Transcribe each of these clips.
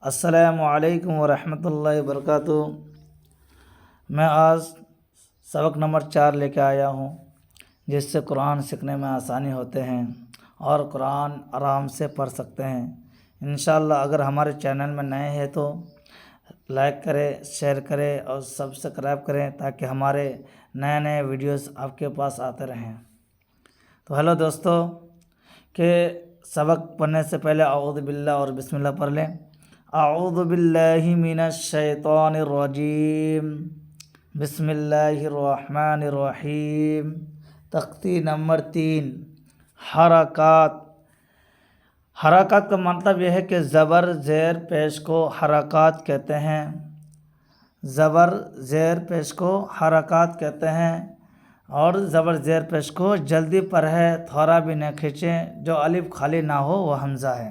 السلام علیکم ورحمۃ اللہ وبرکاتہ۔ میں آج سبق نمبر 4 لے کے آیا ہوں، جس سے قرآن سیکھنے میں آسانی ہوتے ہیں اور قرآن آرام سے پڑھ سکتے ہیں انشاءاللہ۔ اگر ہمارے چینل میں نئے ہیں تو لائک کریں، شیئر کریں اور سبسکرائب کریں تاکہ ہمارے نئے نئے ویڈیوز آپ کے پاس آتے رہیں۔ تو ہیلو دوستو، کہ سبق پڑھنے سے پہلے اعوذ باللہ اور بسم اللہ پڑھ لیں۔ اعوذ باللہ من الشیطان الرجیم، بسم اللہ الرحمن الرحیم۔ تختی نمبر 3، حرکات۔ حرکات کا مطلب یہ ہے کہ زبر زیر پیش کو حرکات کہتے ہیں۔ زبر زیر پیش کو حرکات کہتے ہیں، اور زبر زیر پیش کو جلدی پڑھے، تھوڑا بھی نہ کھینچیں، جو الف خالی نہ ہو وہ حمزہ ہے۔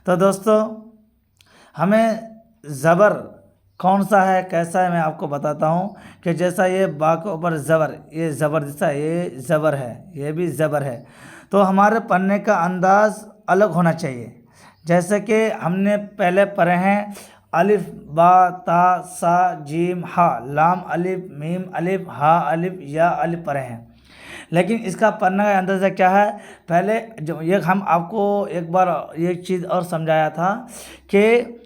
تو دوستو، ہمیں زبر کون سا ہے، کیسا ہے، میں آپ کو بتاتا ہوں۔ کہ جیسا یہ با کے اوپر زبر، یہ زبر جیسا یہ زبر ہے، یہ بھی زبر ہے، تو ہمارے پڑھنے کا انداز الگ ہونا چاہیے۔ جیسے کہ ہم نے پہلے پڑھے ہیں الف با تا سا جیم ہا، لام الف میم الف ہا الف یا الف پڑھے ہیں، لیکن اس کا پڑھنے کا اندازہ کیا ہے؟ پہلے جو یہ ہم آپ کو ایک بار ایک چیز اور سمجھایا تھا کہ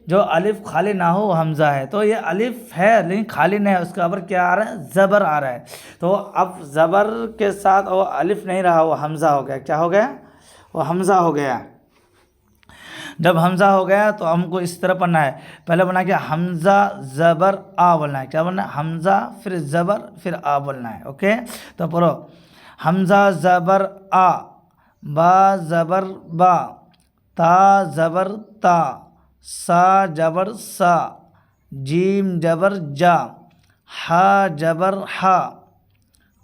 جو الف خالی نہ ہو وہ حمزہ ہے، تو یہ الف ہے لیکن خالی نہیں ہے، اس کے اوپر کیا آ رہا ہے؟ زبر آ رہا ہے۔ تو اب زبر کے ساتھ وہ الف نہیں رہا، وہ حمزہ ہو گیا۔ کیا ہو گیا؟ وہ حمزہ ہو گیا۔ جب حمزہ ہو گیا تو ہم کو اس طرح پڑھنا ہے، پہلے بنا کہ حمزہ زبر آ بولنا ہے۔ کیا بولنا ہے؟ حمزہ پھر زبر پھر آ بولنا ہے۔ اوکے، تو پڑھو۔ حمزہ زبر آ، با زبر با، تا زبر تا، سا جبر سا، جیم جبر جا، ہا جبر ہا،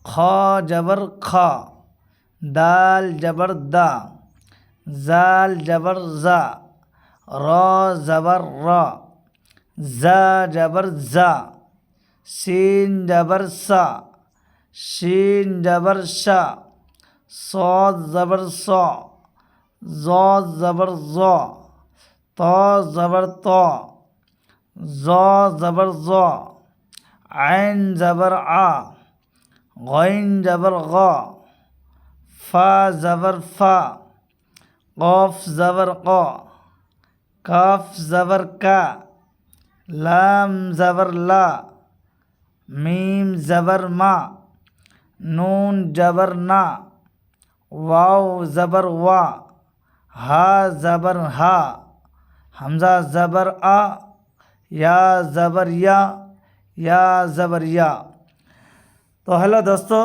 خا جبر خا، دال جبر دا، زال جبر زا، را زبر را، زا جبر زا، سین جبر سا، شین جبر شا، صاد زبر صا، ضاد زبر ضا، طا زبر طا، ظا زبر ظا، عین زبر آ، غین زبر غا، فا زبر فا، قاف زبر قا، کاف زبر کا، لام زبر لا، میم زبر ما، نون جبر نا، واو زبر وا، ہا زبر ہا، حمزہ زبر آ، یا زبر یا زبر یا۔ تو ہیلو دوستو،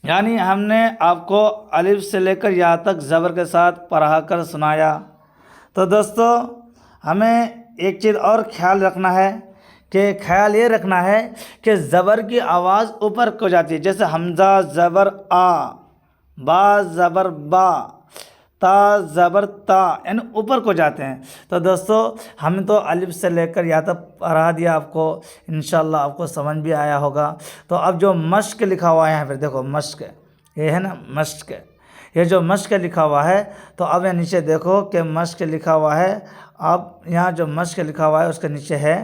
یعنی ہم نے آپ کو الف سے لے کر یا تک زبر کے ساتھ پڑھا کر سنایا۔ تو دوستو، ہمیں ایک چیز اور خیال رکھنا ہے، کہ خیال یہ رکھنا ہے کہ زبر کی آواز اوپر کو جاتی ہے۔ جیسے حمزہ زبر آ، با زبر با، تا زبر تا، یعنی اوپر کو جاتے ہیں۔ تو دوستو، ہم تو الف سے لے کر یا تک پڑھا دیا آپ کو، انشاءاللہ آپ کو سمجھ بھی آیا ہوگا۔ تو اب جو مشق لکھا ہوا ہے یہاں پہ دیکھو، مشق یہ ہے نا، مشق، یہ جو مشق لکھا ہوا ہے، تو اب یہ نیچے دیکھو کہ مشق لکھا ہوا ہے۔ اب یہاں جو مشق لکھا ہوا ہے اس کے نیچے ہے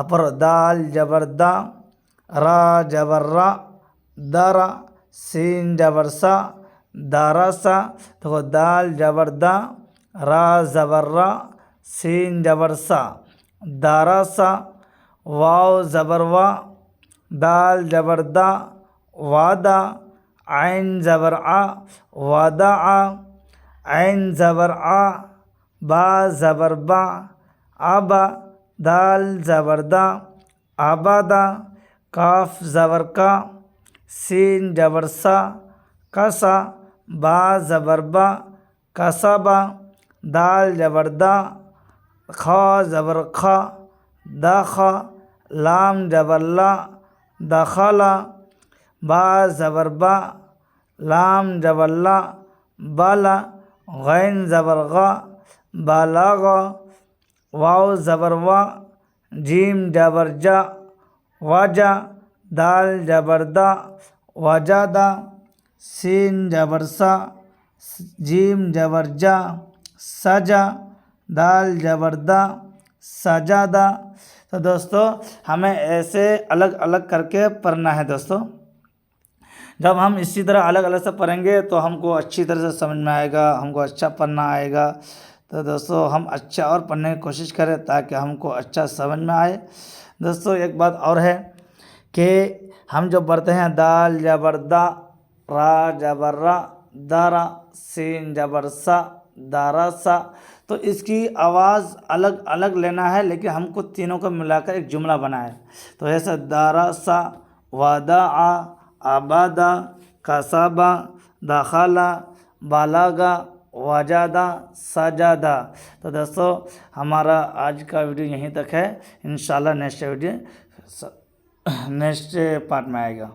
اپر دال جبر دا، را جبر را، دارا، سین جبر سا، دارا سا۔ دیکھو، دال جبر دا، را زبر را، سین جبر سا، دارا سا، واو زبر وا، دال جبر دا، وادا، عین زبر آ، وادا آ، عین زبر آ، با زبر با، آبا، دال زبر دا، آبادا، کاف زبر کا، سین جبر سا، کسا، با زبر با، کسبا، دال جبر دا، خا زبر خا، داخا، لام جبر لا، دخلا، با زبر با، لام جبر لا، بالا، غین زبر غا، بالاغا، واو زبر وا، جیم جبر جا، واجا، دال جبر دا، واجادا، سین جبر سا، جیم جبر جا، سجا، دال زبردہ سجادہ. تو دوستو ہمیں ایسے الگ الگ کر کے پڑھنا ہے دوستو. جب ہم اسی طرح الگ الگ سے پڑھیں گے تو ہم کو اچھی طرح سے سمجھ میں آئے گا, ہم کو اچھا پڑھنا آئے گا. تو دوستو ہم اچھا اور پڑھنے کی کوشش کریں تاکہ ہم کو اچھا سمجھ میں آئے. دوستو ایک بات اور ہے کہ ہم جو پڑھتے ہیں دال زبردہ را زبر دارا سین زبر سا دارا سا, تو اس کی آواز الگ الگ لینا ہے, لیکن ہم کو تینوں کو ملا کر ایک جملہ بنا ہے. تو ایسا دارا سا وداعا آبادا کسابا دخلا بالاگا وجادہ سجادہ. تو دوستو ہمارا آج کا ویڈیو یہیں تک ہے. انشاءاللہ نیکسٹ پارٹ میں آئے گا.